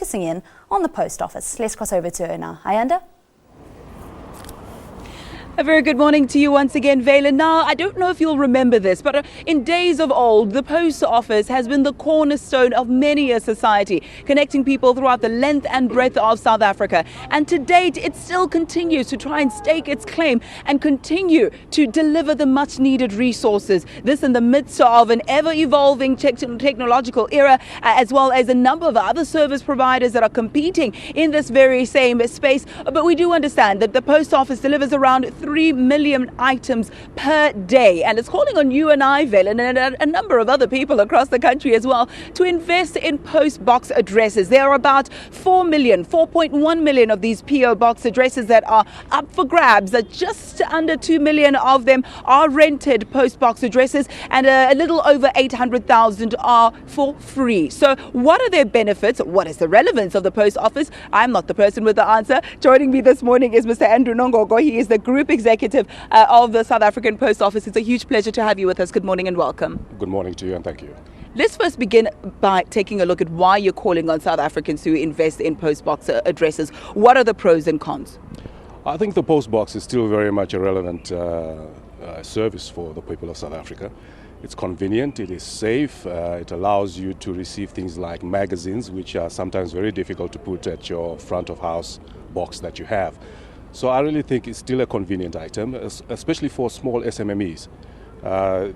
focusing in on the post office. Let's cross over to her now. Ayanda? A very good morning to you once again, Vela. Now, I don't know if you'll remember this, but in days of old, the post office has been the cornerstone of many a society, connecting people throughout the length and breadth of South Africa. And to date, it still continues to try and stake its claim and continue to deliver the much needed resources. This in the midst of an ever-evolving technological era, as well as a number of other service providers that are competing in this very same space. But we do understand that the post office delivers around 3 million items per day, and it's calling on you and I, Vel, and a number of other people across the country as well, to invest in post box addresses. There are about 4.1 million of these PO box addresses that are up for grabs. Just under 2 million of them are rented post box addresses, and a little over 800,000 are for free. So what are their benefits? What is the relevance of the post office? I'm not the person with the answer. Joining me this morning is Mr. Andrew Nongogo. He is the Group Executive of the South African Post Office. It's a huge pleasure to have you with us. Good morning and welcome. Good morning to you and thank you. Let's first begin by taking a look at why you're calling on South Africans to invest in post box addresses. What are the pros and cons? I think the post box is still very much a relevant service for the people of South Africa. It's convenient, it is safe, it allows you to receive things like magazines, which are sometimes very difficult to put at your front of house box that you have. So I really think it's still a convenient item, especially for small SMMEs.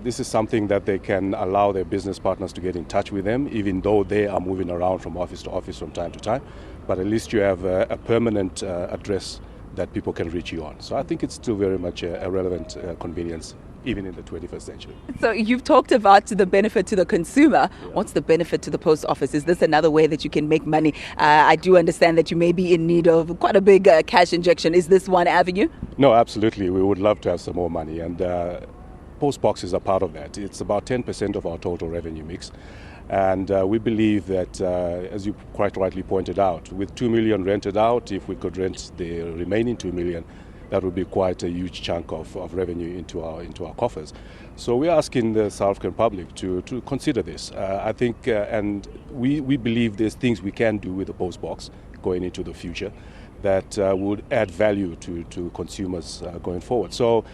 This is something that they can allow their business partners to get in touch with them, even though they are moving around from office to office from time to time. But at least you have a permanent address that people can reach you on. So I think it's still very much a relevant convenience, even in the 21st century. So you've talked about the benefit to the consumer. Yeah. What's the benefit to the post office? Is this another way that you can make money? I do understand that you may be in need of quite a big cash injection. Is this one avenue? No, absolutely. We would love to have some more money, and post boxes are part of that. It's about 10% of our total revenue mix. And we believe that, as you quite rightly pointed out, with 2 million rented out, if we could rent the remaining 2 million, that would be quite a huge chunk of revenue into our coffers. So we're asking the South African public to consider this. I think, and we believe there's things we can do with the post box going into the future that would add value to consumers going forward. So,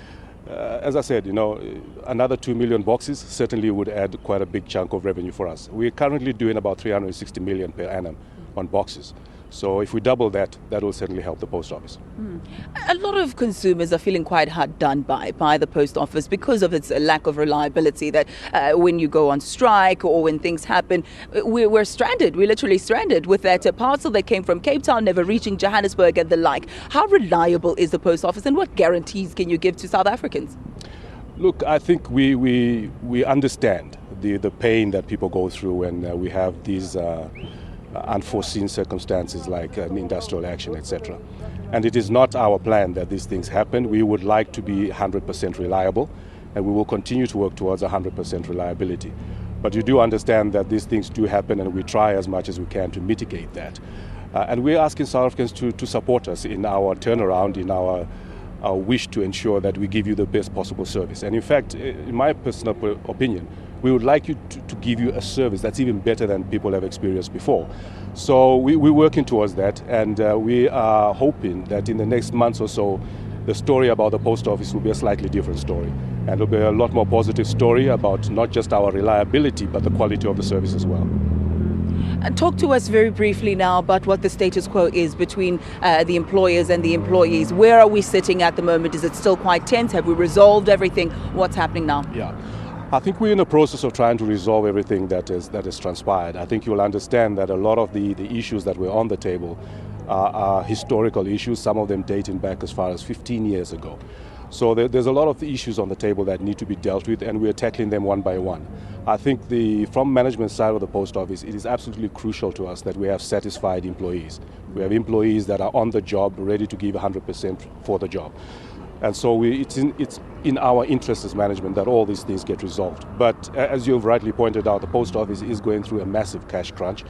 as I said, another 2 million boxes certainly would add quite a big chunk of revenue for us. We're currently doing about 360 million per annum on boxes. So if we double that, that will certainly help the post office. A lot of consumers are feeling quite hard done by the post office because of its lack of reliability, that when you go on strike or when things happen, we're stranded. We're literally stranded with that parcel that came from Cape Town never reaching Johannesburg and the like. How reliable is the post office, and what guarantees can you give to South Africans? Look, I think we understand the pain that people go through when we have these unforeseen circumstances like an industrial action, etc. And it is not our plan that these things happen. We would like to be 100% reliable, and we will continue to work towards 100% reliability. But you do understand that these things do happen, and we try as much as we can to mitigate that. And we're asking South Africans to support us in our turnaround, in our wish to ensure that we give you the best possible service. And in fact, in my personal opinion, we would like you to give you a service that's even better than people have experienced before. So we're working towards that, and we are hoping that in the next months or so, the story about the post office will be a slightly different story. And it'll be a lot more positive story about not just our reliability, but the quality of the service as well. And talk to us very briefly now about what the status quo is between the employers and the employees. Where are we sitting at the moment? Is it still quite tense? Have we resolved everything? What's happening now? Yeah. I think we're in the process of trying to resolve everything that has transpired. I think you'll understand that a lot of the issues that were on the table are historical issues, some of them dating back as far as 15 years ago. So there's a lot of the issues on the table that need to be dealt with, and we're tackling them one by one. I think from management side of the post office, it is absolutely crucial to us that we have satisfied employees. We have employees that are on the job, ready to give 100% for the job. And so it's in our interest as management that all these things get resolved. But as you've rightly pointed out, the post office is going through a massive cash crunch.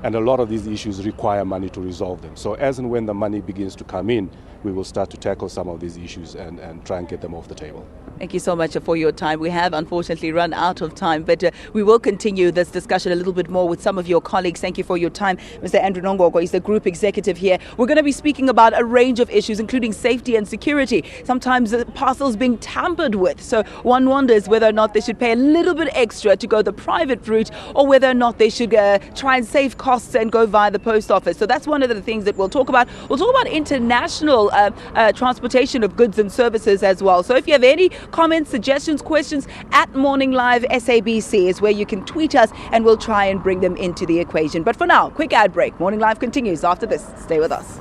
And a lot of these issues require money to resolve them. So as and when the money begins to come in, we will start to tackle some of these issues and try and get them off the table. Thank you so much for your time. We have unfortunately run out of time, but we will continue this discussion a little bit more with some of your colleagues. Thank you for your time. Mr. Andrew Nongogo is the group executive here. We're going to be speaking about a range of issues, including safety and security. Sometimes parcels being tampered with. So one wonders whether or not they should pay a little bit extra to go the private route, or whether or not they should try and save costs and go via the post office. So that's one of the things that we'll talk about. We'll talk about international transportation of goods and services as well. So if you have any comments, suggestions, questions, at Morning Live SABC is where you can tweet us, and we'll try and bring them into the equation. But for now, quick ad break. Morning Live continues after this. Stay with us.